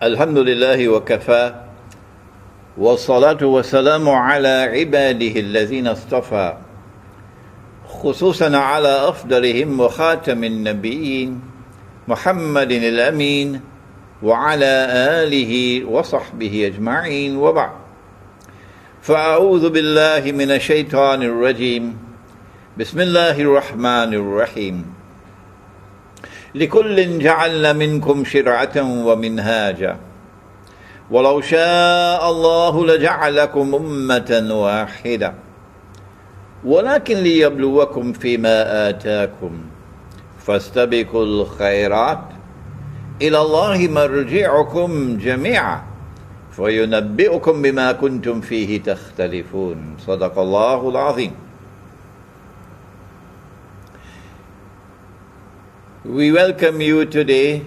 الحمد لله وكفى والصلاة والسلام على عباده الذين اصطفى خصوصا على أفضلهم وخاتم النبيين محمد الأمين وعلى آله وصحبه أجمعين وبعد فأعوذ بالله من الشيطان الرجيم بسم الله الرحمن الرحيم لكل جعلنا منكم شرعة ومنهاجا ولو شاء الله لجعلكم أمة واحدة ولكن ليبلوكم فيما آتاكم فاستبقوا الخيرات إلى الله مرجعكم جميعا فينبئكم بما كنتم فيه تختلفون صدق الله العظيم. We welcome you today,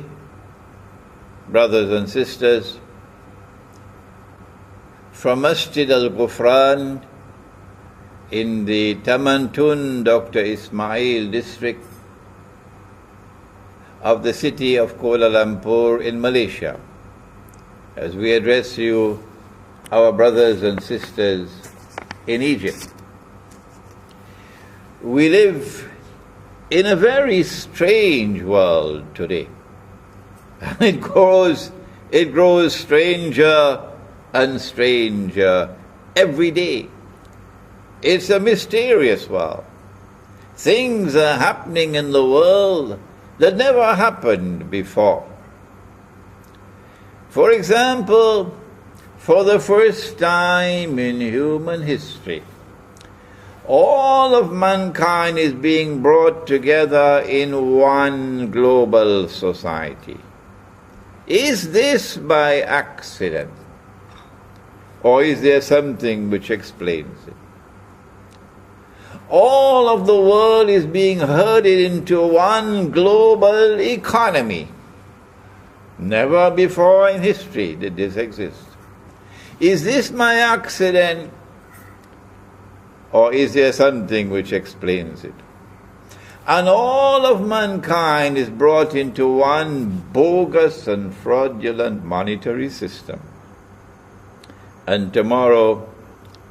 brothers and sisters, from Masjid Al-Ghufran in the Tamantun Dr. Ismail district of the city of Kuala Lumpur in Malaysia, as we address you, our brothers and sisters in Egypt. We live in a very strange world today. And it grows stranger and stranger every day. It's a mysterious world. Things are happening in the world that never happened before. For example, for the first time in human history, all of mankind is being brought together in one global society. Is this by accident? Or is there something which explains it? All of the world is being herded into one global economy. Never before in history did this exist. Is this by accident? Or is there something which explains it? And all of mankind is brought into one bogus and fraudulent monetary system. And tomorrow,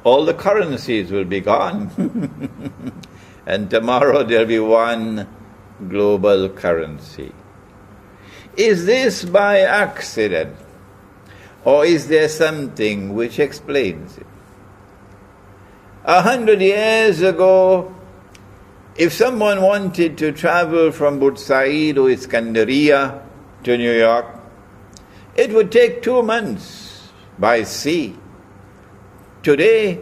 all the currencies will be gone. And tomorrow there'll be one global currency. Is this by accident? Or is there something which explains it? 100 years ago, if someone wanted to travel from Bursaid or Iskandaria to New York, it would take 2 months by sea. Today,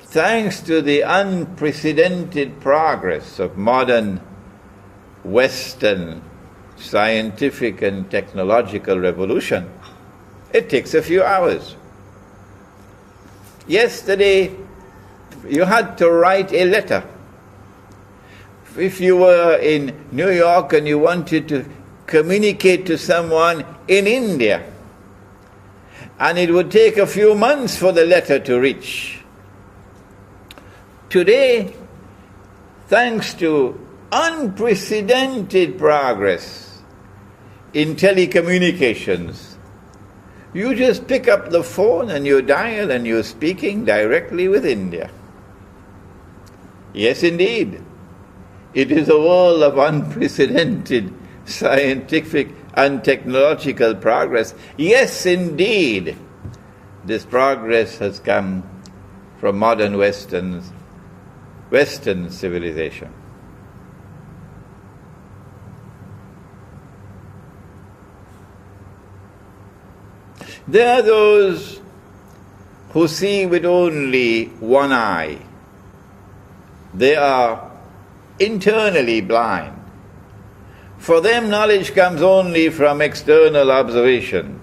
thanks to the unprecedented progress of modern Western scientific and technological revolution, it takes a few hours. Yesterday, you had to write a letter. If you were in New York and you wanted to communicate to someone in India, and it would take a few months for the letter to reach. Today, thanks to unprecedented progress in telecommunications, you just pick up the phone and you dial and you're speaking directly with India. Yes, indeed. It is a world of unprecedented scientific and technological progress. Yes, indeed. This progress has come from modern Western civilization. There are those who see with only one eye. They are internally blind. For them, knowledge comes only from external observation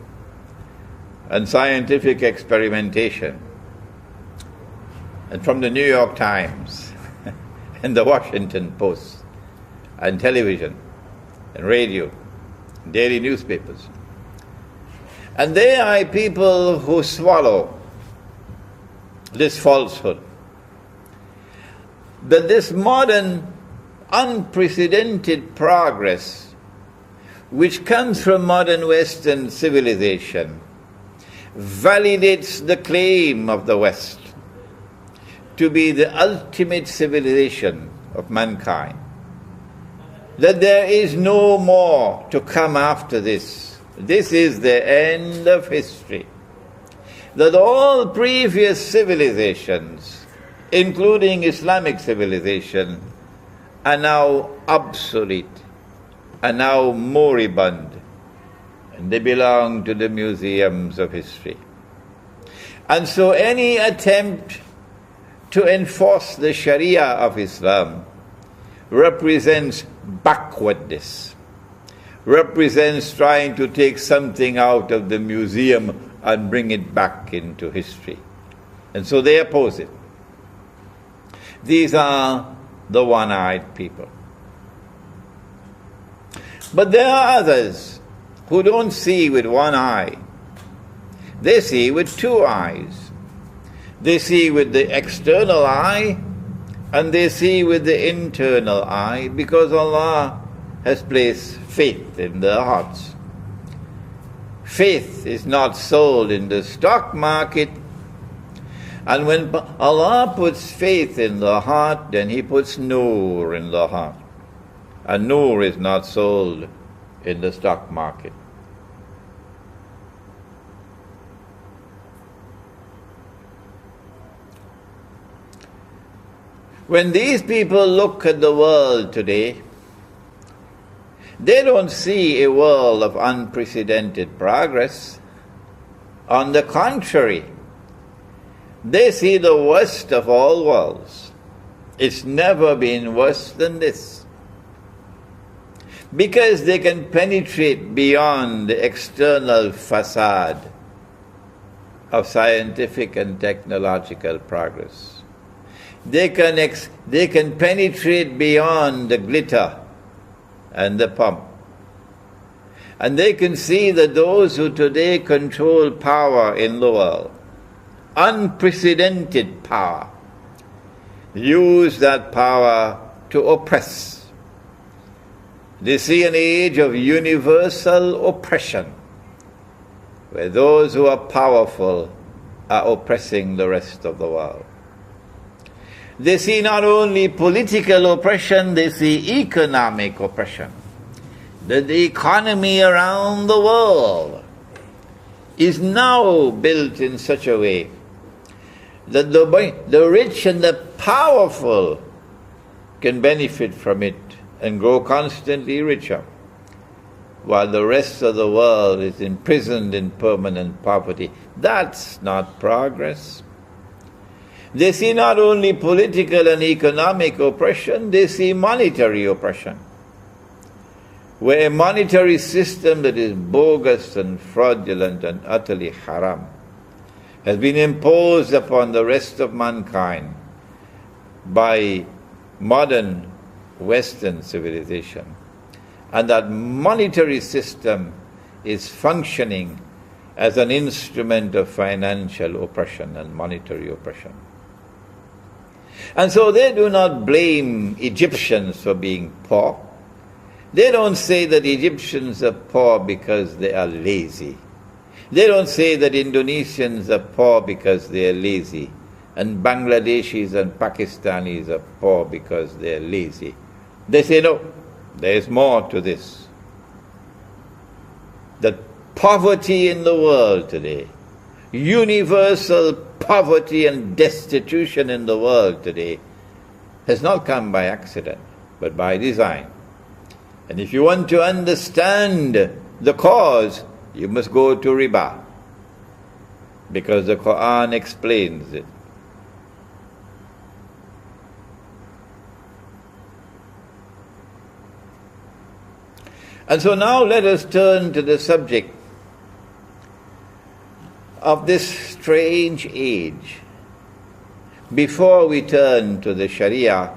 and scientific experimentation, and from the New York Times and the Washington Post and television and radio, daily newspapers. And they are people who swallow this falsehood, that this modern unprecedented progress which comes from modern Western civilization, validates the claim of the West to be the ultimate civilization of mankind, that there is no more to come after this. This is the end of history. That all previous civilizations, including Islamic civilization, are now obsolete, are now moribund, and they belong to the museums of history. And so any attempt to enforce the Sharia of Islam represents backwardness, represents trying to take something out of the museum and bring it back into history. And so they oppose it. These are the one-eyed people. But there are others who don't see with one eye. They see with two eyes. They see with the external eye and they see with the internal eye, because Allah has placed faith in their hearts. Faith is not sold in the stock market. And when Allah puts faith in the heart, then He puts nur in the heart. And nur is not sold in the stock market. When these people look at the world today, they don't see a world of unprecedented progress. On the contrary, they see the worst of all worlds. It's never been worse than this. Because they can penetrate beyond the external facade of scientific and technological progress. They can penetrate beyond the glitter and the pomp. And they can see that those who today control power in the world, unprecedented power, use that power to oppress. They see an age of universal oppression, where those who are powerful are oppressing the rest of the world. They see not only political oppression, they see economic oppression. That the economy around the world is now built in such a way that the rich and the powerful can benefit from it and grow constantly richer, while the rest of the world is imprisoned in permanent poverty. That's not progress. They see not only political and economic oppression, they see monetary oppression, where a monetary system that is bogus and fraudulent and utterly haram has been imposed upon the rest of mankind by modern Western civilization. And that monetary system is functioning as an instrument of financial oppression and monetary oppression. And so they do not blame Egyptians for being poor. They don't say that Egyptians are poor because they are lazy. They don't say that Indonesians are poor because they are lazy, and Bangladeshis and Pakistanis are poor because they are lazy. They say, no, there is more to this. That poverty in the world today, universal poverty and destitution in the world today, has not come by accident, but by design. And if you want to understand the cause, you must go to riba, because the Quran explains it. And so now let us turn to the subject of this strange age, before we turn to the Sharia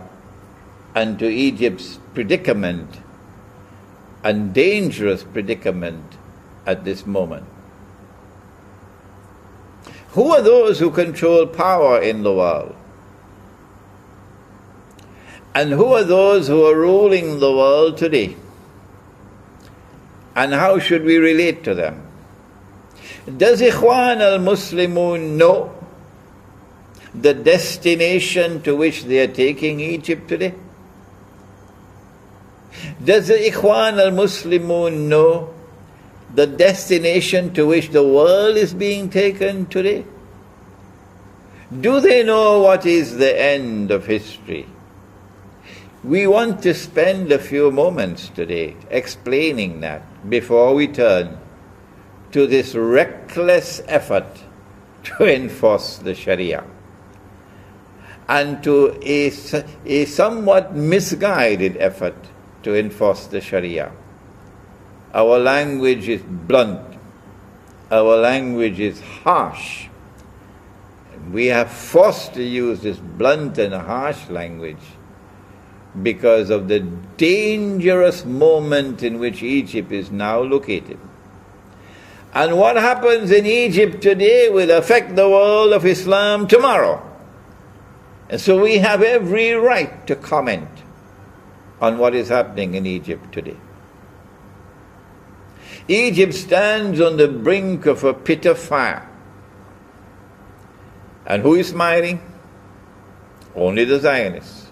and to Egypt's predicament and dangerous predicament at this moment. Who are those who control power in the world? And who are those who are ruling the world today? And how should we relate to them? Does Ikhwan Al-Muslimun know the destination to which they are taking Egypt today? Does the Ikhwan Al-Muslimun know the destination to which the world is being taken today? Do they know what is the end of history? We want to spend a few moments today explaining that before we turn to this reckless effort to enforce the Sharia and to a somewhat misguided effort to enforce the Sharia. Our language is blunt. Our language is harsh. We are forced to use this blunt and harsh language because of the dangerous moment in which Egypt is now located. And what happens in Egypt today will affect the world of Islam tomorrow. And so we have every right to comment on what is happening in Egypt today. Egypt stands on the brink of a pit of fire. And who is smiling? Only the Zionists.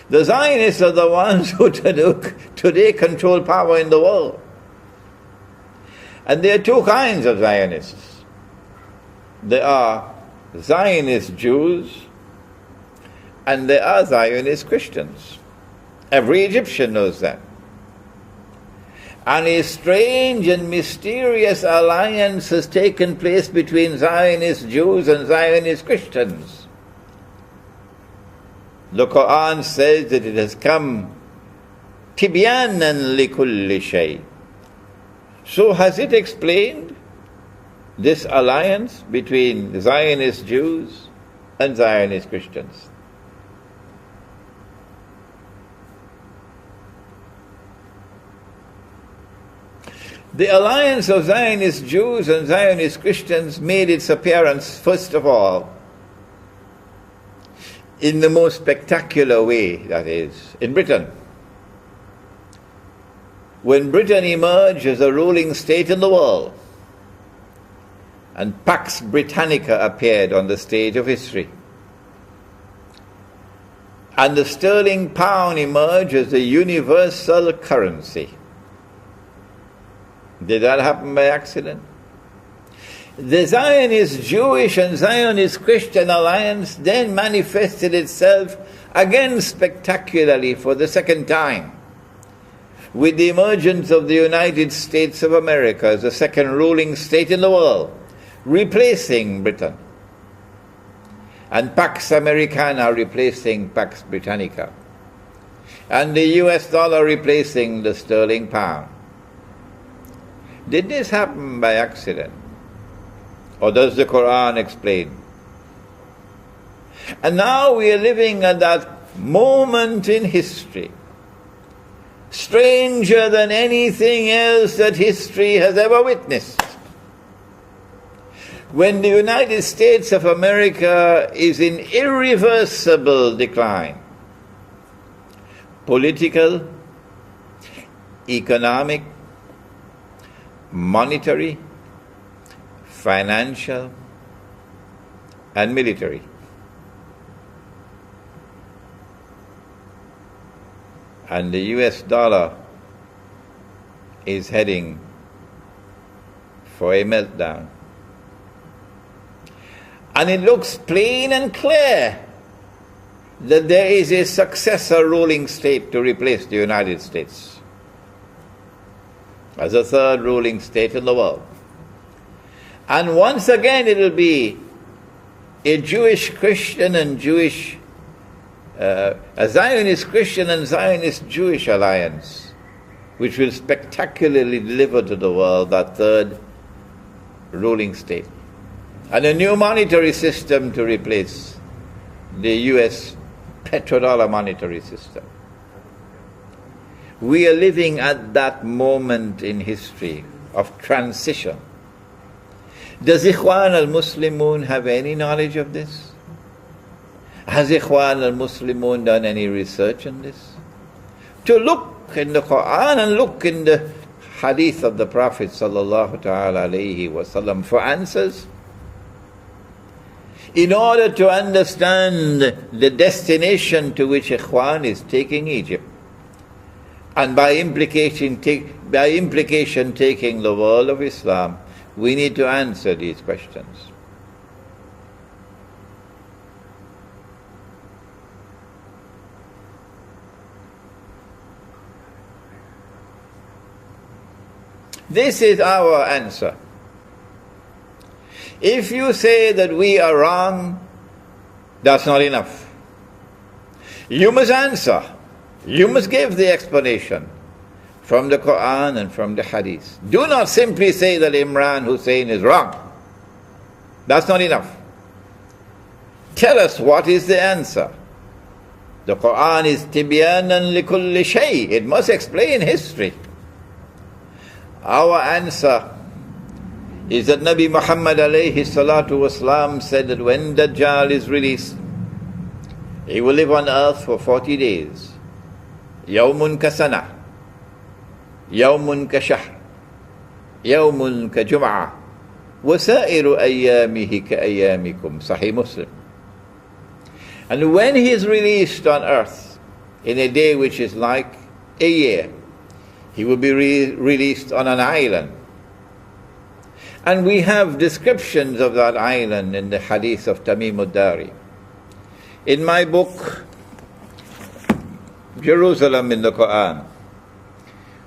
The Zionists are the ones who today control power in the world. And there are two kinds of Zionists. There are Zionist Jews and there are Zionist Christians. Every Egyptian knows that. And a strange and mysterious alliance has taken place between Zionist Jews and Zionist Christians. The Quran says that it has come tibyanan likulli shay. So has it explained this alliance between Zionist Jews and Zionist Christians? The alliance of Zionist Jews and Zionist Christians made its appearance, first of all, in the most spectacular way, that is, in Britain. When Britain emerged as a ruling state in the world, and Pax Britannica appeared on the stage of history, and the sterling pound emerged as the universal currency. Did that happen by accident? The Zionist Jewish and Zionist Christian alliance then manifested itself again spectacularly for the second time with the emergence of the United States of America as the second ruling state in the world, replacing Britain, and Pax Americana replacing Pax Britannica, and the US dollar replacing the sterling pound. Did this happen by accident? Or does the Quran explain? And now we are living at that moment in history, stranger than anything else that history has ever witnessed, when the United States of America is in irreversible decline. Political, economic, monetary, financial, and military. And the US dollar is heading for a meltdown. And it looks plain and clear that there is a successor ruling state to replace the United States as a third ruling state in the world. And once again it will be a Jewish Christian and Jewish, a Zionist Christian and Zionist Jewish alliance, which will spectacularly deliver to the world that third ruling state. And a new monetary system to replace the US petrodollar monetary system. We are living at that moment in history of transition. Does Ikhwan Al-Muslimun have any knowledge of this? Has Ikhwan Al-Muslimun done any research on this? To look in the Quran and look in the hadith of the Prophet sallallahu ta'ala alayhi wasallam for answers. In order to understand the destination to which Ikhwan is taking Egypt, and by implication taking the world of Islam, we need to answer these questions. This is our answer. If you say that we are wrong, that's not enough. You must answer. You must give the explanation from the Quran and from the Hadith. Do not simply say that Imran Hosein is wrong. That's not enough. Tell us what is the answer. The Quran is tibyanan likulli shay. It must explain history. Our answer is that Nabi Muhammad alayhi salatu wasalam said that when Dajjal is released, he will live on earth for 40 days. Yawmun ka sana, yawmun ka shahr, yawmun ka jum'ah, wasairu ayyamihi ka ayyamikum. Sahih Muslim. And when he is released on earth in a day which is like a year, he will be released on an island. And we have descriptions of that island in the hadith of Tamim ad-Dari. In my book, Jerusalem in the Quran,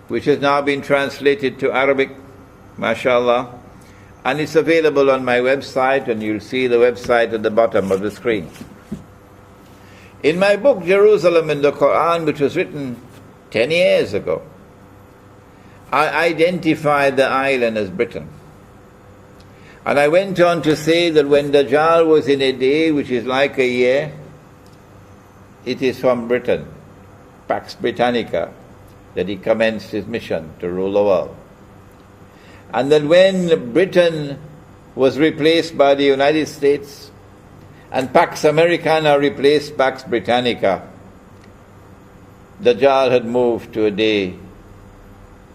which has now been translated to Arabic, mashallah, and it's available on my website, and you'll see the website at the bottom of the screen. In my book, Jerusalem in the Quran, which was written 10 years ago, I identified the island as Britain. And I went on to say that when Dajjal was in a day which is like a year, it is from Britain, Pax Britannica, that he commenced his mission to rule the world. And that when Britain was replaced by the United States and Pax Americana replaced Pax Britannica, Dajjal had moved to a day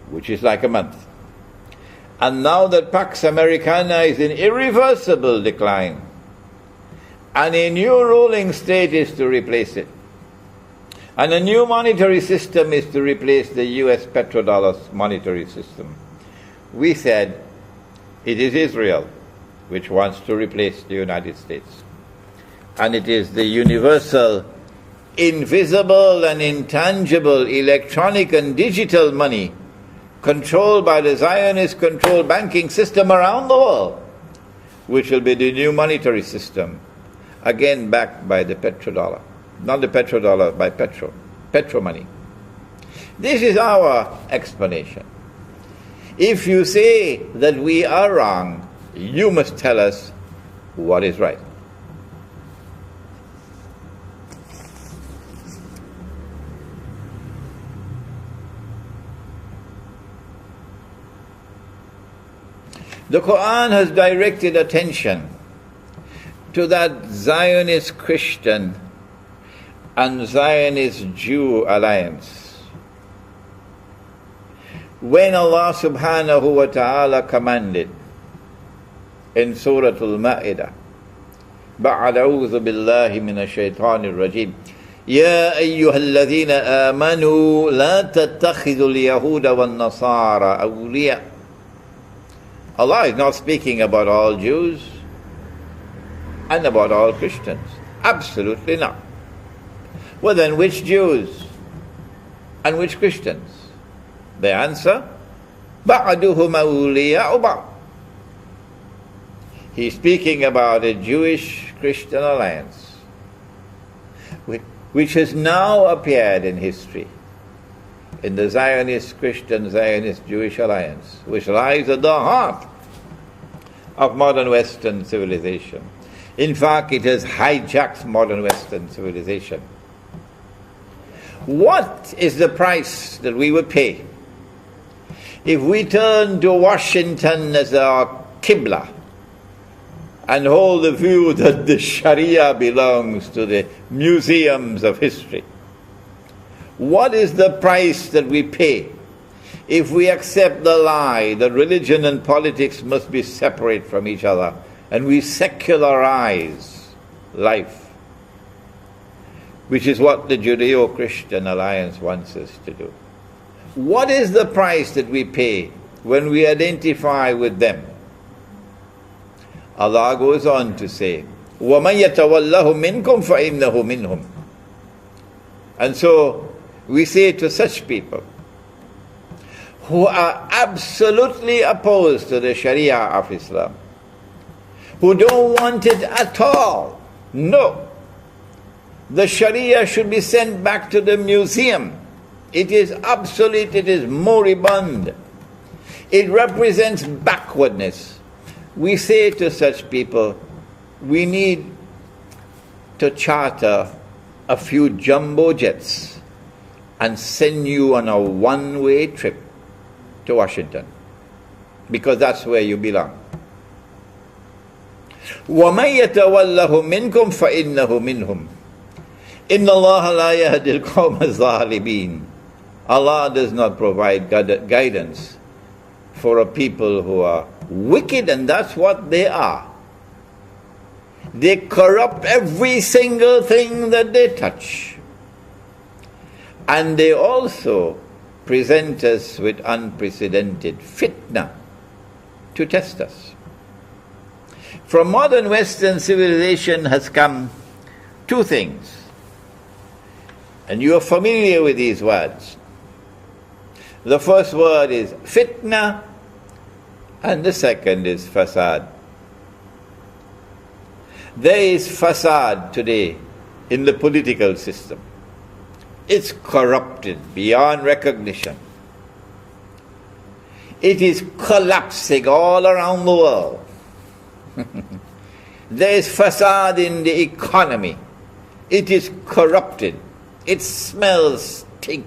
which is like a month. And now that Pax Americana is in irreversible decline, and a new ruling state is to replace it, and a new monetary system is to replace the US petrodollar monetary system, we said it is Israel which wants to replace the United States. And it is the universal, invisible and intangible electronic and digital money controlled by the Zionist controlled banking system around the world, which will be the new monetary system, again backed by the petrodollar. Not the petrodollar, by petro money. This is our explanation. If you say that we are wrong, you must tell us what is right. The Quran has directed attention to that Zionist Christian and Zionist Jew alliance. When Allah subhanahu wa ta'ala commanded in Surah Al-Ma'idah, بعد أعوذ بالله من الشيطان الرجيم يا أيها الذين آمنوا لا تتخذوا اليهود والنصارى أولياء. Allah is not speaking about all Jews and about all Christians. Absolutely not. Well then, which Jews and which Christians? The answer, بَعْدُهُمْ أَوْلِيَاءُ بَعْضٍ. He's speaking about a Jewish-Christian alliance which has now appeared in history, in the Zionist-Christian, Zionist-Jewish alliance, which lies at the heart of modern Western civilization. In fact, it has hijacked modern Western civilization. What is the price that we would pay if we turn to Washington as our Qibla and hold the view that the Sharia belongs to the museums of history? What is the price that we pay if we accept the lie that religion and politics must be separate from each other and we secularize life, which is what the Judeo-Christian Alliance wants us to do? What is the price that we pay when we identify with them? Allah goes on to say, وَمَنْ يَتَوَلَّهُ مِنْكُمْ فَإِنَّهُ مِنْهُمْ. And so we say to such people who are absolutely opposed to the Sharia of Islam, who don't want it at all, no, the Sharia should be sent back to the museum. It is obsolete, it is moribund. It represents backwardness. We say to such people, we need to charter a few jumbo jets and send you on a one-way trip to Washington, because that's where you belong. وَمَنْ يَتَوَلَّهُ مِنْكُمْ فَإِنَّهُ مِنْهُمْ إِنَّ اللَّهَ لَا يَهْدِي الْقَوْمَ الظَّالِمِينَ. Allah does not provide guidance for a people who are wicked, and that's what they are. They corrupt every single thing that they touch. And they also present us with unprecedented fitna to test us. From modern Western civilization has come two things. And you are familiar with these words. The first word is fitna, and the second is fasad. There is fasad today in the political system. It's corrupted beyond recognition. It is collapsing all around the world. There is fasad in the economy. It is corrupted. It smells stink.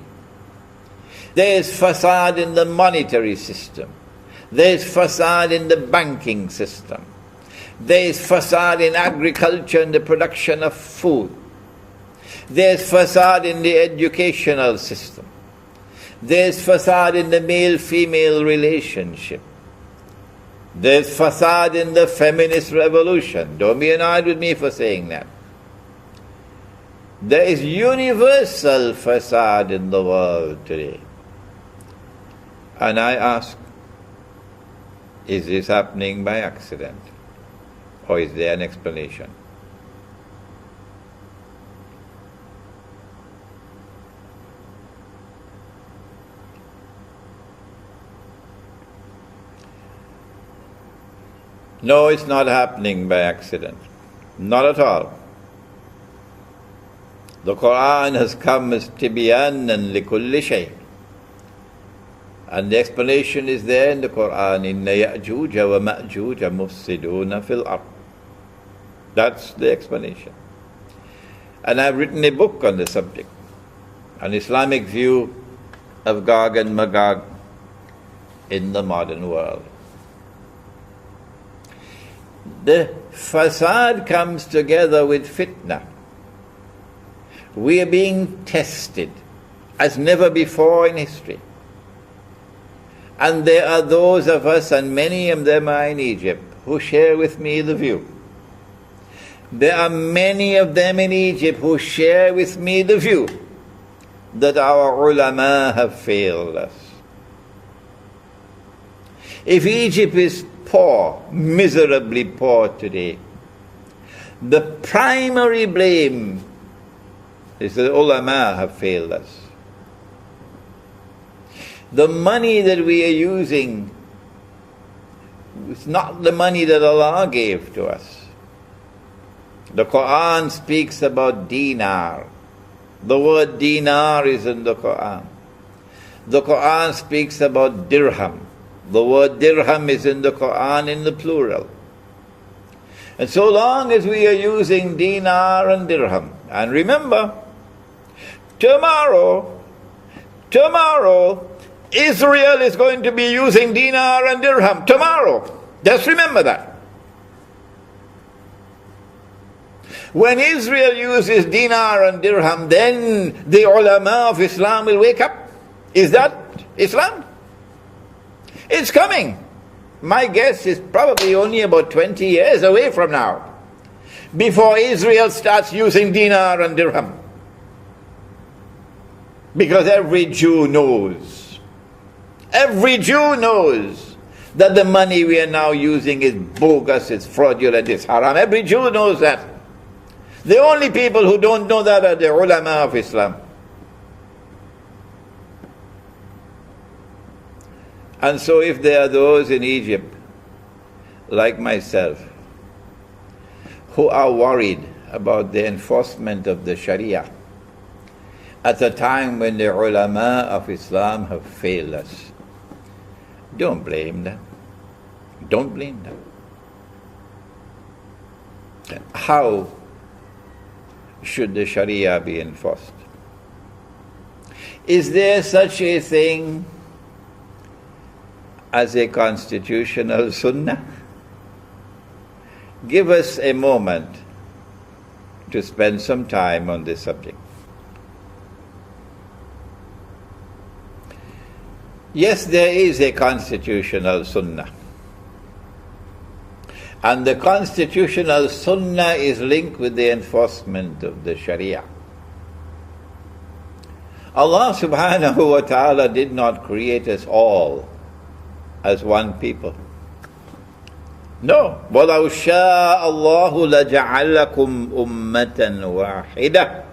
There is fasad in the monetary system. There is fasad in the banking system. There is fasad in agriculture and the production of food. There is fasad in the educational system. There is fasad in the male-female relationship. There is fasad in the feminist revolution. Don't be annoyed with me for saying that. There is universal fasad in the world today. And I ask, is this happening by accident? Or is there an explanation? No, it's not happening by accident. Not at all. The Quran has come as tibyanan likulli shay. And the explanation is there in the Quran, Inna Ya'juja wa Ma'juja mufsiduna fil ard. That's the explanation. And I've written a book on the subject, an Islamic view of Gog and Magog in the modern world. The fasad comes together with fitna. We are being tested as never before in history. And there are those of us, and many of them are in Egypt, who share with me the view. There are many of them in Egypt who share with me the view that our ulama have failed us. If Egypt is poor, miserably poor today, the primary blame is that ulama have failed us. The money that we are using is not the money that Allah gave to us. The Quran speaks about dinar. The word dinar is in the Quran. The Quran speaks about dirham. The word dirham is in the Quran in the plural. And so long as we are using dinar and dirham, and remember, tomorrow, Israel is going to be using dinar and dirham. Tomorrow. Just remember that. When Israel uses dinar and dirham, then the ulama of Islam will wake up. Is that Islam? It's coming. My guess is probably only about 20 years away from now, before Israel starts using dinar and dirham. Because every Jew knows that the money we are now using is bogus, it's fraudulent, it's haram. Every Jew knows that. The only people who don't know that are the ulama of Islam. And so if there are those in Egypt, like myself, who are worried about the enforcement of the Sharia at a time when the ulama of Islam have failed us, don't blame them. Don't blame them. How should the Sharia be enforced? Is there such a thing as a constitutional sunnah? Give us a moment to spend some time on this subject. Yes, there is a constitutional sunnah. And the constitutional sunnah is linked with the enforcement of the Sharia. Allah subhanahu wa ta'ala did not create us all as one people. No. وَلَوْ شَاءَ اللَّهُ لَجَعَلَكُمْ أُمَّةً وَاحِدَةً.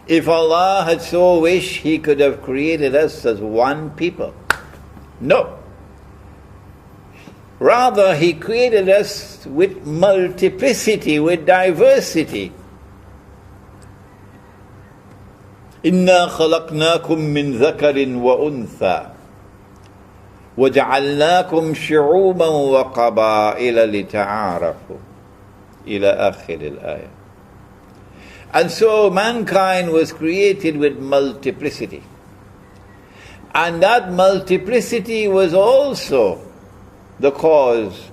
If Allah had so wished, He could have created us as one people. No. Rather, He created us with multiplicity, with diversity. إِنَّا خَلَقْنَاكُم مِّن ذَكَرٍ وَأُنثَى وَجَعَلْنَاكُمْ شُعُوبًا وَقَبَائِلَ لِتَعَارَفُوا إِلَى آخِرِ الْآيَةِ. And so mankind was created with multiplicity. And that multiplicity was also the cause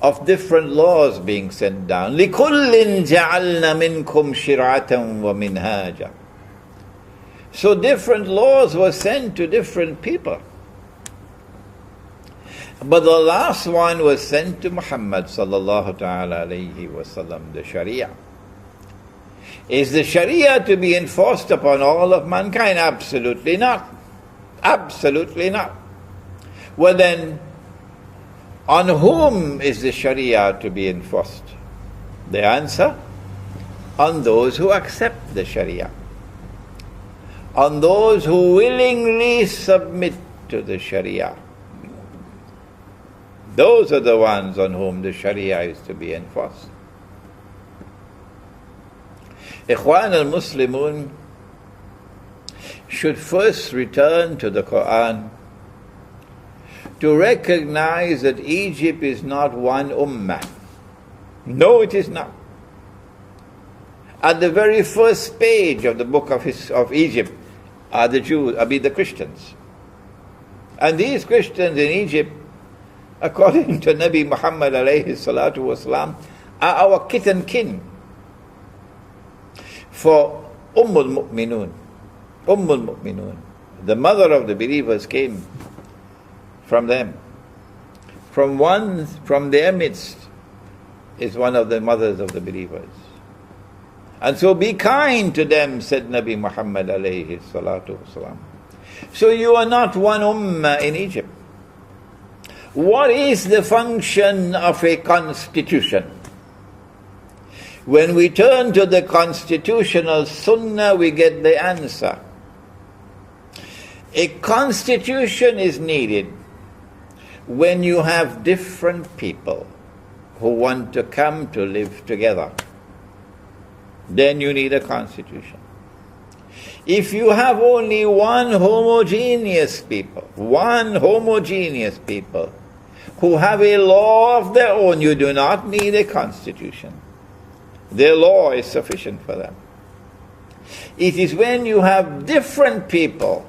of different laws being sent down. لِكُلٍّ جَعَلْنَا مِنْكُمْ شِرْعَةً وَمِنْهَاجًا. So different laws were sent to different people. But the last one was sent to Muhammad sallallahu ta'ala alayhi wa sallam, the Sharia. Is the Sharia to be enforced upon all of mankind? Absolutely not. Absolutely not. Well then, on whom is the Sharia to be enforced? The answer? On those who accept the Sharia. On those who willingly submit to the Sharia. Those are the ones on whom the Sharia is to be enforced. Ikhwan Al-Muslimun should first return to the Quran to recognize that Egypt is not one ummah. No, it is not. At the very first page of the book of Egypt are the Jews, the Christians. And these Christians in Egypt, according to Nabi Muhammad alayhi salatu wasalam, are our kith and kin. For Ummul Mu'minun, the mother of the believers, came from them. From their midst is one of the mothers of the believers. And so be kind to them, said Nabi Muhammad alayhi salatu wasalam. So you are not one ummah in Egypt. What is the function of a constitution? When we turn to the constitutional sunnah, we get the answer. A constitution is needed when you have different people who want to come to live together. Then you need a constitution. If you have only one homogeneous people who have a law of their own, you do not need a constitution. Their law is sufficient for them. It is when you have different people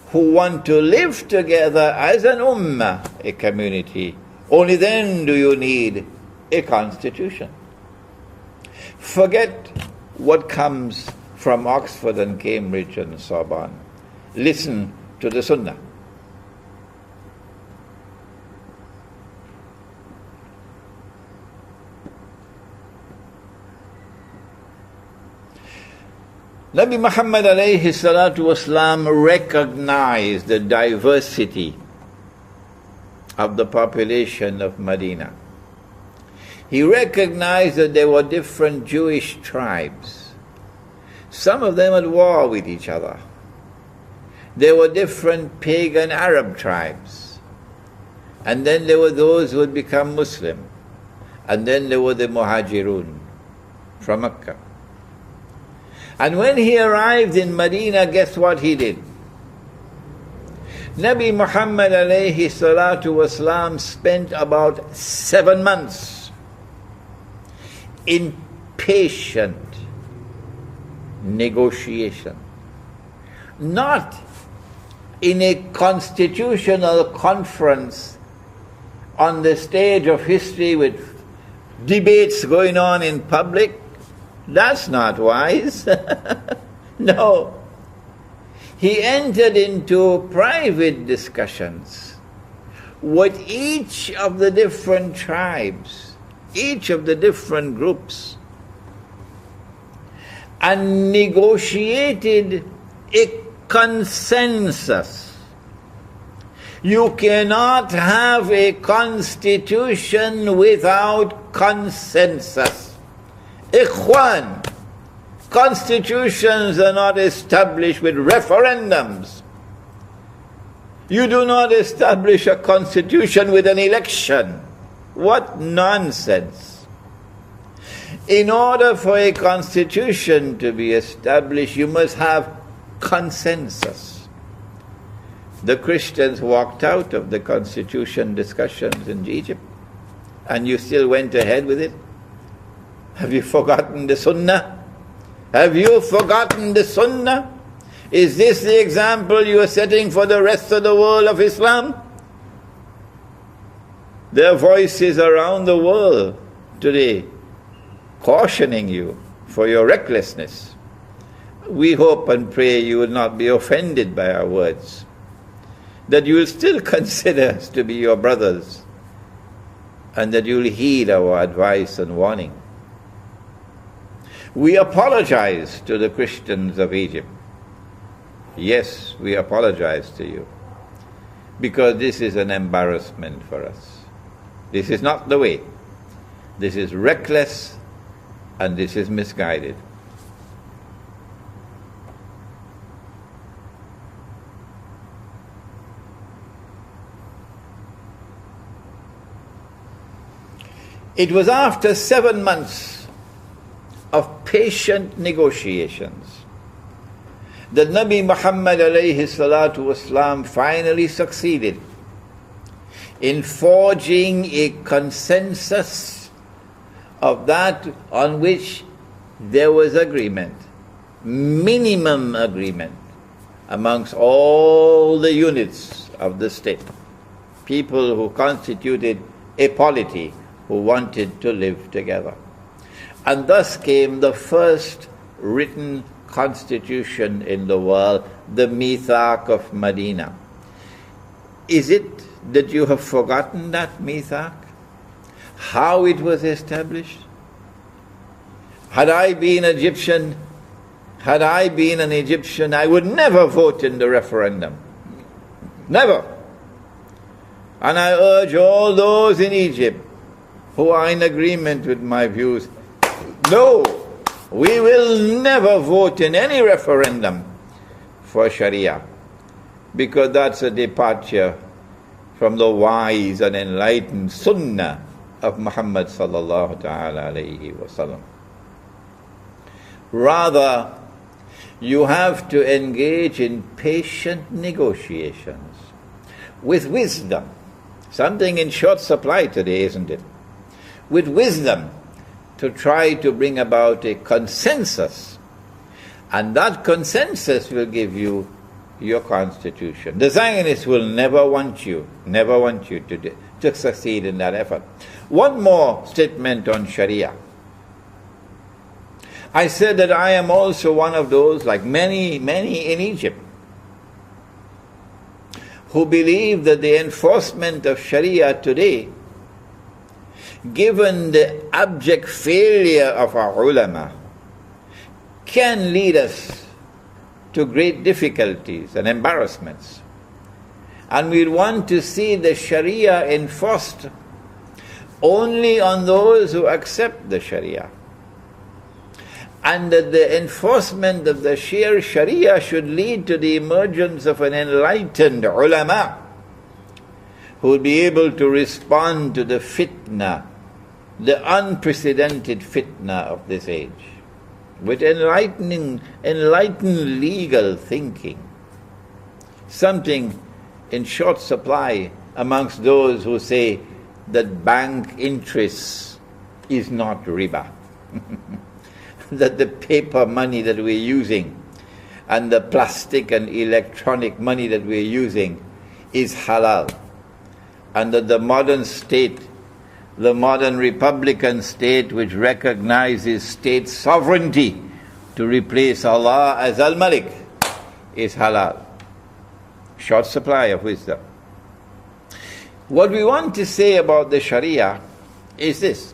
who want to live together as an ummah, a community, only then do you need a constitution. Forget what comes from Oxford and Cambridge and Sorbonne. Listen to the Sunnah. Nabi Muhammad alayhi salatu wasalam recognized the diversity of the population of Medina. He recognized that there were different Jewish tribes. Some of them at war with each other. There were different pagan Arab tribes. And then there were those who had become Muslim. And then there were the Muhajirun from Mecca. And when he arrived in Medina, guess what he did? Nabi Muhammad alayhi salatu wasalam spent about 7 months in patient negotiation. Not in a constitutional conference on the stage of history with debates going on in public. That's not wise. No. He entered into private discussions with each of the different tribes, each of the different groups, and negotiated a consensus. You cannot have a constitution without consensus. Ikhwan, constitutions are not established with referendums. You do not establish a constitution with an election. What nonsense. In order for a constitution to be established, you must have consensus. The Christians walked out of the constitution discussions in Egypt, and you still went ahead with it. Have you forgotten the Sunnah? Have you forgotten the Sunnah? Is this the example you are setting for the rest of the world of Islam? There are voices around the world today cautioning you for your recklessness. We hope and pray you will not be offended by our words, that you will still consider us to be your brothers, and that you will heed our advice and warning. We apologize to the Christians of Egypt. Yes, we apologize to you, because this is an embarrassment for us. This is not the way. This is reckless, and this is misguided. It was after 7 months of patient negotiations that Nabi Muhammad alayhi salatu wasalam finally succeeded in forging a consensus of that on which there was agreement, minimum agreement, amongst all the units of the state, people who constituted a polity, who wanted to live together. And thus came the first written constitution in the world, the Mythic of Medina. Is it that you have forgotten that Mythic? How it was established? Had I been an Egyptian, I would never vote in the referendum. Never. And I urge all those in Egypt who are in agreement with my views, no, we will never vote in any referendum for Sharia, because that's a departure from the wise and enlightened Sunnah of Muhammad sallallahu ta'ala alayhi wa sallam. Rather, you have to engage in patient negotiations with wisdom, something in short supply today, isn't it? With wisdom, to try to bring about a consensus, and that consensus will give you your constitution. The Zionists will never want you to succeed in that effort. One more statement on Sharia. I said that I am also one of those, like many, many in Egypt, who believe that the enforcement of Sharia today, given the abject failure of our ulama, can lead us to great difficulties and embarrassments. And we want to see the Sharia enforced only on those who accept the Sharia. And that the enforcement of the sheer Sharia should lead to the emergence of an enlightened ulama who will be able to respond to the fitna, the unprecedented fitna of this age, with enlightened legal thinking, something in short supply amongst those who say that bank interest is not riba. That the paper money that we're using and the plastic and electronic money that we're using is halal. And that the modern state, the modern republican state which recognizes state sovereignty to replace Allah as Al-Malik, is halal. Short supply of wisdom. What we want to say about the Sharia is this.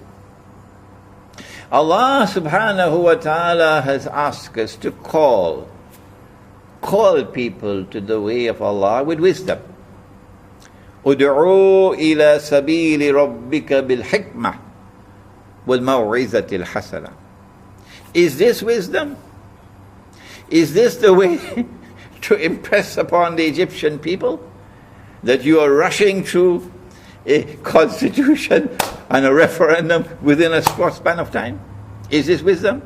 Allah subhanahu wa ta'ala has asked us to call people to the way of Allah with wisdom. Ud'u ila sabili rabbika bil hikmah wal maw'izati al hasana. Is this wisdom? Is this the way to impress upon the Egyptian people that you are rushing through a constitution and a referendum within a short span of time? Is this wisdom?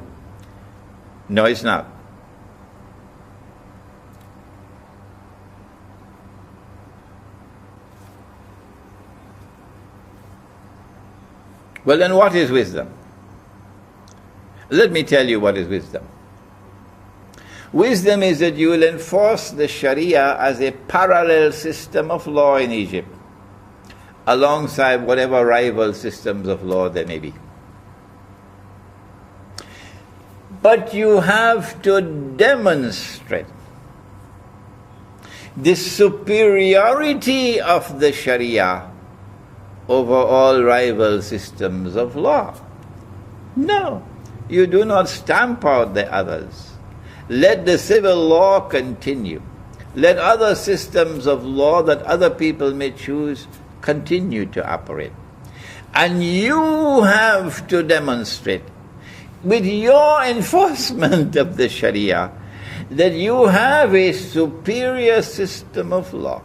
No, it's not. Well, then what is wisdom? Let me tell you what is wisdom. Wisdom is that you will enforce the Sharia as a parallel system of law in Egypt, alongside whatever rival systems of law there may be. But you have to demonstrate the superiority of the Sharia over all rival systems of law. No, you do not stamp out the others. Let the civil law continue. Let other systems of law that other people may choose continue to operate. And you have to demonstrate with your enforcement of the Sharia that you have a superior system of law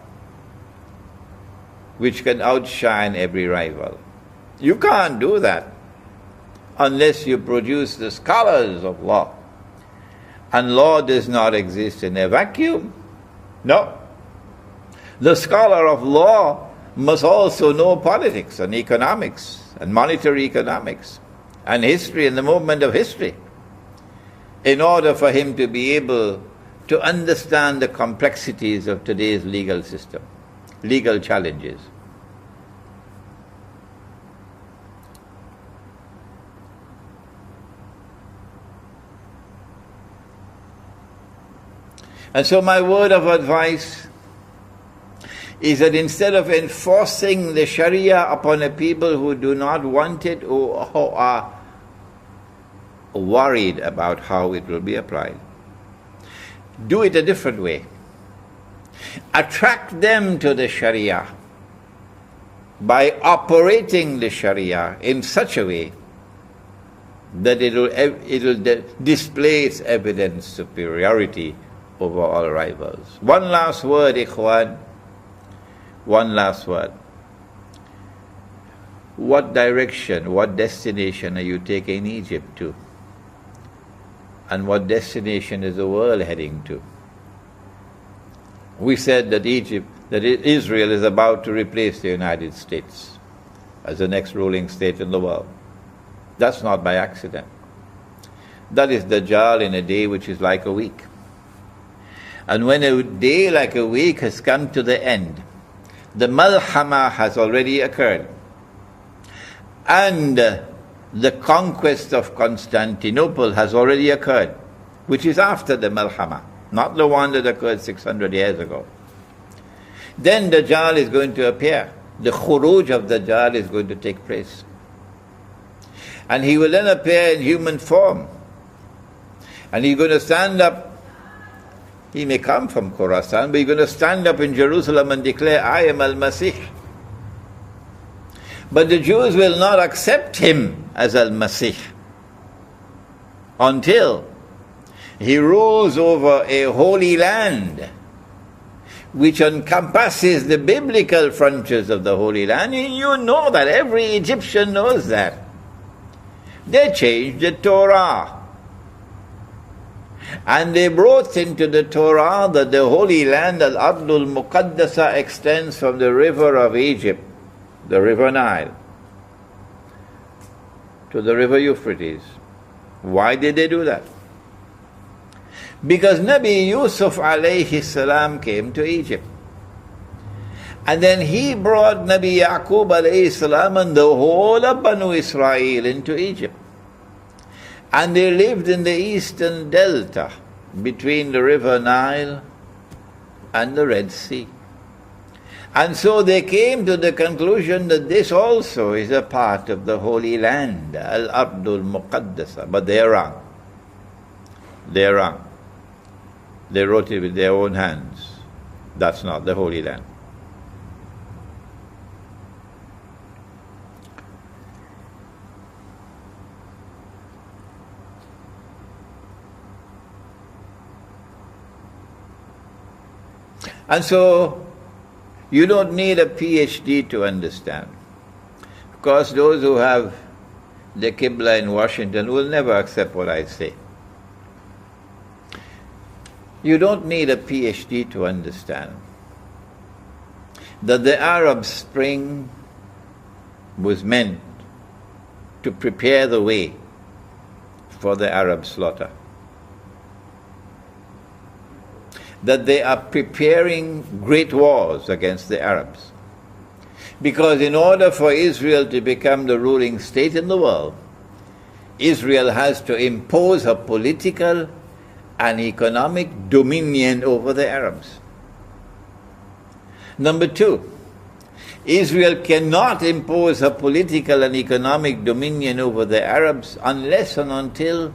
which can outshine every rival. You can't do that unless you produce the scholars of law. And law does not exist in a vacuum. No. The scholar of law must also know politics and economics and monetary economics and history and the movement of history in order for him to be able to understand the complexities of today's legal system, legal challenges. And so my word of advice is that instead of enforcing the Sharia upon a people who do not want it or who are worried about how it will be applied, do it a different way. Attract them to the Sharia by operating the Sharia in such a way that it will display its evident superiority over all rivals. One last word, Ikhwan. One last word. What direction, what destination are you taking Egypt to? And what destination is the world heading to? We said that Israel is about to replace the United States as the next ruling state in the world. That's not by accident. That is Dajjal in a day which is like a week. And when a day like a week has come to the end, the malhama has already occurred. And the conquest of Constantinople has already occurred, which is after the Malhama, not the one that occurred 600 years ago. Then Dajjal is going to appear. The khuruj of Dajjal is going to take place. And he will then appear in human form. And he's going to stand up. He may come from Khorasan, but he's going to stand up in Jerusalem and declare, I am Al-Masih. But the Jews will not accept him as Al-Masih until he rules over a holy land which encompasses the biblical frontiers of the Holy Land. And you know that. Every Egyptian knows that. They changed the Torah. And they brought into the Torah that the Holy Land, Al-Ardul Muqaddasa, extends from the river of Egypt, the river Nile, to the river Euphrates. Why did they do that? Because Nabi Yusuf alayhi salam came to Egypt. And then he brought Nabi Yaqub alayhi salam and the whole of Banu Israel into Egypt. And they lived in the eastern delta between the river Nile and the Red Sea. And so they came to the conclusion that this also is a part of the Holy Land, Al-Ardul Muqaddasa. But they are wrong. They are wrong. They wrote it with their own hands. That's not the Holy Land. And so, you don't need a PhD to understand. Of course, those who have the Qibla in Washington will never accept what I say. You don't need a PhD to understand that the Arab Spring was meant to prepare the way for the Arab slaughter. That they are preparing great wars against the Arabs. Because in order for Israel to become the ruling state in the world, Israel has to impose a political and economic dominion over the Arabs. Number two, Israel cannot impose a political and economic dominion over the Arabs unless and until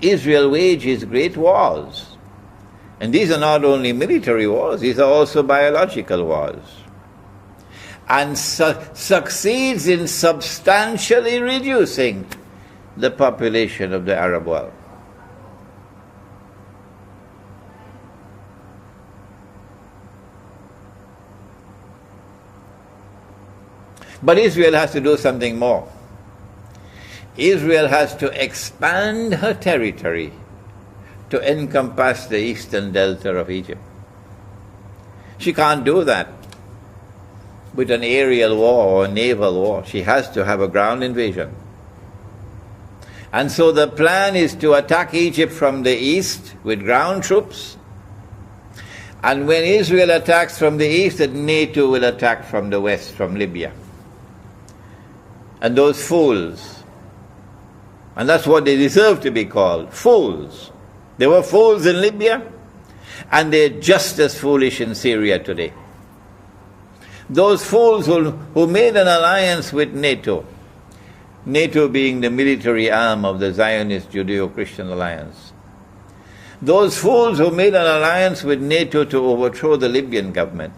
Israel wages great wars. And these are not only military wars, these are also biological wars. And succeeds in substantially reducing the population of the Arab world. But Israel has to do something more. Israel has to expand her territory to encompass the eastern delta of Egypt. She can't do that with an aerial war or a naval war. She has to have a ground invasion. And so the plan is to attack Egypt from the east with ground troops. And when Israel attacks from the east, then NATO will attack from the west, from Libya. And those fools, and that's what they deserve to be called, fools. They were fools in Libya, and they're just as foolish in Syria today. Those fools who made an alliance with NATO, NATO being the military arm of the Zionist Judeo-Christian alliance. Those fools who made an alliance with NATO to overthrow the Libyan government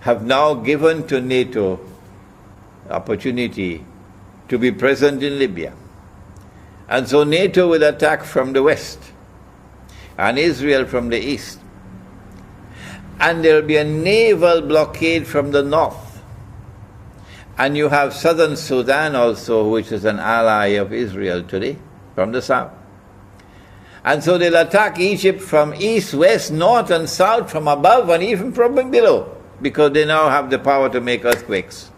have now given to NATO opportunity to be present in Libya. And so NATO will attack from the west and Israel from the east. And there will be a naval blockade from the north. And you have southern Sudan also, which is an ally of Israel today, from the south. And so they'll attack Egypt from east, west, north and south, from above and even from below, because they now have the power to make earthquakes.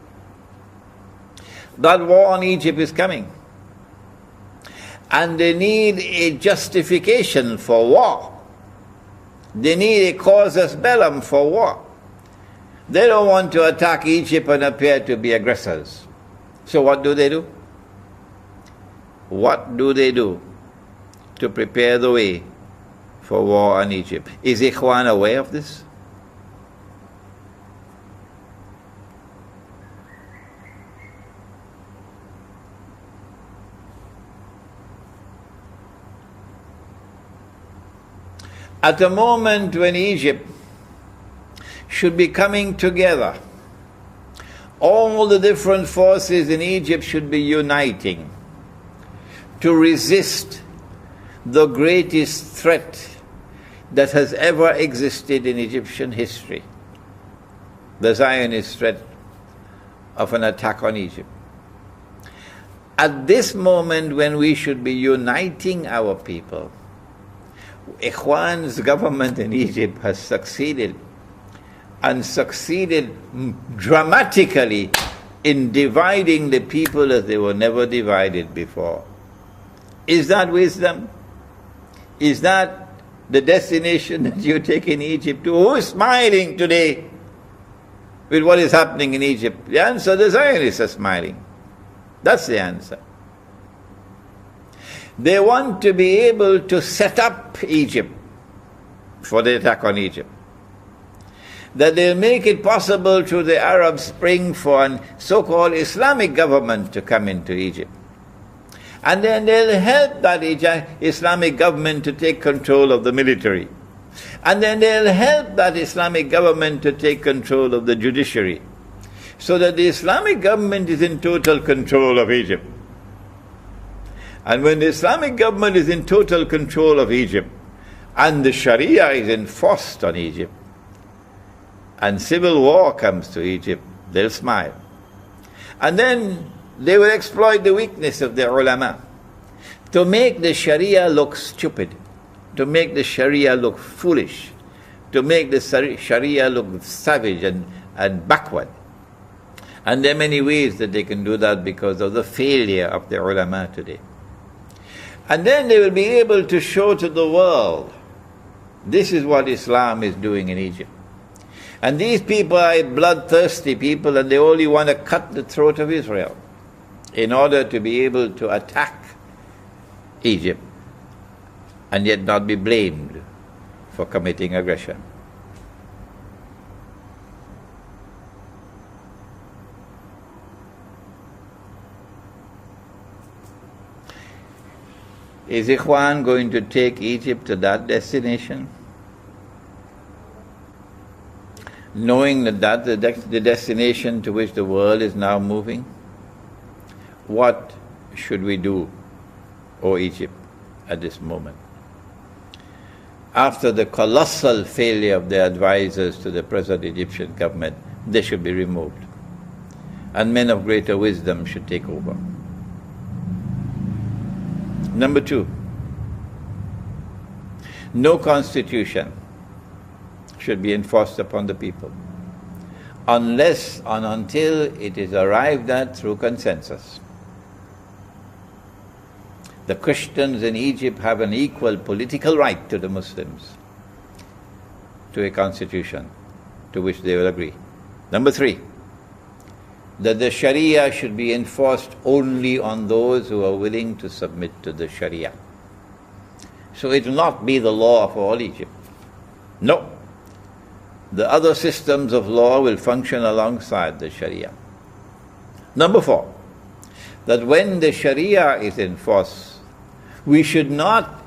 That war on Egypt is coming. And they need a justification for war. They need a casus bellum for war. They don't want to attack Egypt and appear to be aggressors. So what do? what do they do to prepare the way for war on Egypt? Is Ikhwan aware of this? At a moment when Egypt should be coming together, all the different forces in Egypt should be uniting to resist the greatest threat that has ever existed in Egyptian history, the Zionist threat of an attack on Egypt. At this moment when we should be uniting our people, Ikhwan's government in Egypt has succeeded, and succeeded dramatically in dividing the people as they were never divided before. Is that wisdom? Is that the destination that you take in Egypt to? Who is smiling today with what is happening in Egypt? The answer, the Zionists are smiling. That's the answer. They want to be able to set up Egypt for the attack on Egypt. That they'll make it possible through the Arab Spring for a so-called Islamic government to come into Egypt. And then they'll help that Islamic government to take control of the military. And then they'll help that Islamic government to take control of the judiciary. So that the Islamic government is in total control of Egypt. And when the Islamic government is in total control of Egypt, and the Sharia is enforced on Egypt, and civil war comes to Egypt, they'll smile. And then they will exploit the weakness of the ulama to make the Sharia look stupid, to make the Sharia look foolish, to make the Sharia look savage and backward. And there are many ways that they can do that because of the failure of the ulama today. And then they will be able to show to the world, this is what Islam is doing in Egypt. And these people are bloodthirsty people, and they only want to cut the throat of Israel in order to be able to attack Egypt and yet not be blamed for committing aggression. Is Ikhwan going to take Egypt to that destination? Knowing that that's the destination to which the world is now moving? What should we do, O Egypt, at this moment? After the colossal failure of the advisors to the present Egyptian government, they should be removed. And men of greater wisdom should take over. Number 2, no constitution should be enforced upon the people unless and until it is arrived at through consensus. The Christians in Egypt have an equal political right to the Muslims to a constitution to which they will agree. Number 3, that the Sharia should be enforced only on those who are willing to submit to the Sharia. So it will not be the law of all Egypt. No. The other systems of law will function alongside the Sharia. Number 4, that when the Sharia is enforced, we should not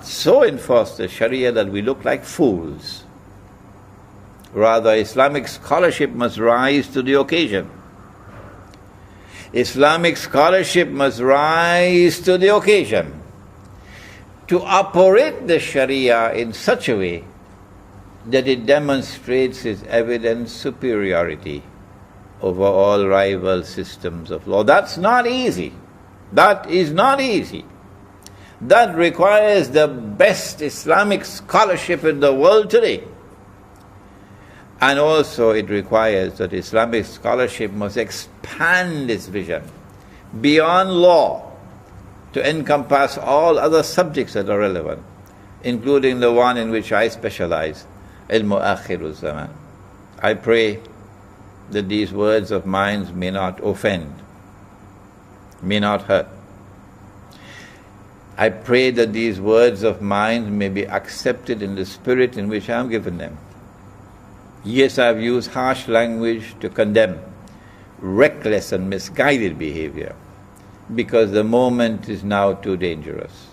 so enforce the Sharia that we look like fools. Rather, Islamic scholarship must rise to the occasion. Islamic scholarship must rise to the occasion to operate the Sharia in such a way that it demonstrates its evident superiority over all rival systems of law. That's not easy. That is not easy. That requires the best Islamic scholarship in the world today. And also it requires that Islamic scholarship must expand its vision beyond law to encompass all other subjects that are relevant, including the one in which I specialize, Al-Mu'akhiru Zaman. I pray that these words of mine may not offend, may not hurt, I pray that these words of mine may be accepted in the spirit in which I am given them. Yes, I have used harsh language to condemn reckless and misguided behavior, because the moment is now too dangerous.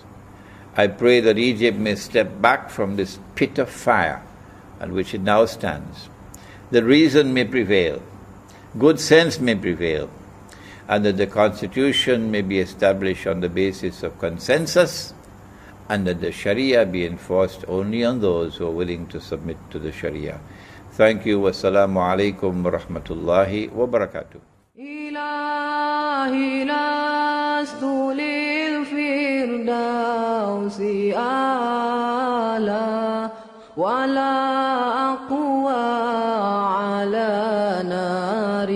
I pray that Egypt may step back from this pit of fire on which it now stands. The reason may prevail, good sense may prevail, and that the constitution may be established on the basis of consensus, and that the Sharia be enforced only on those who are willing to submit to the Sharia. Thank you. Wassalamu alaikum wa rahmatullahi wa barakatuh. إلهي لست للفردوس أعلى ولا أقوى على نار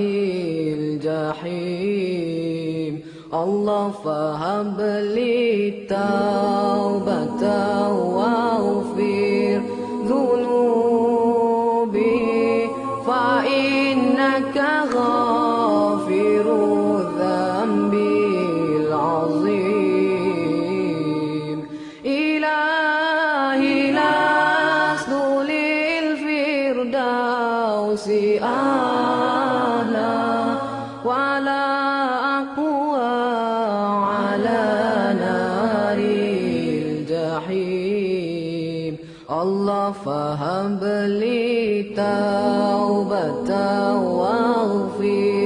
الجحيم الله فهب لي التوبة واغفر ذنوبي فإنك غافر الذنب العظيم إلهي لست للفردوس أعلى ولا أقوى على نار الجحيم الله فهب لي توبة واغفر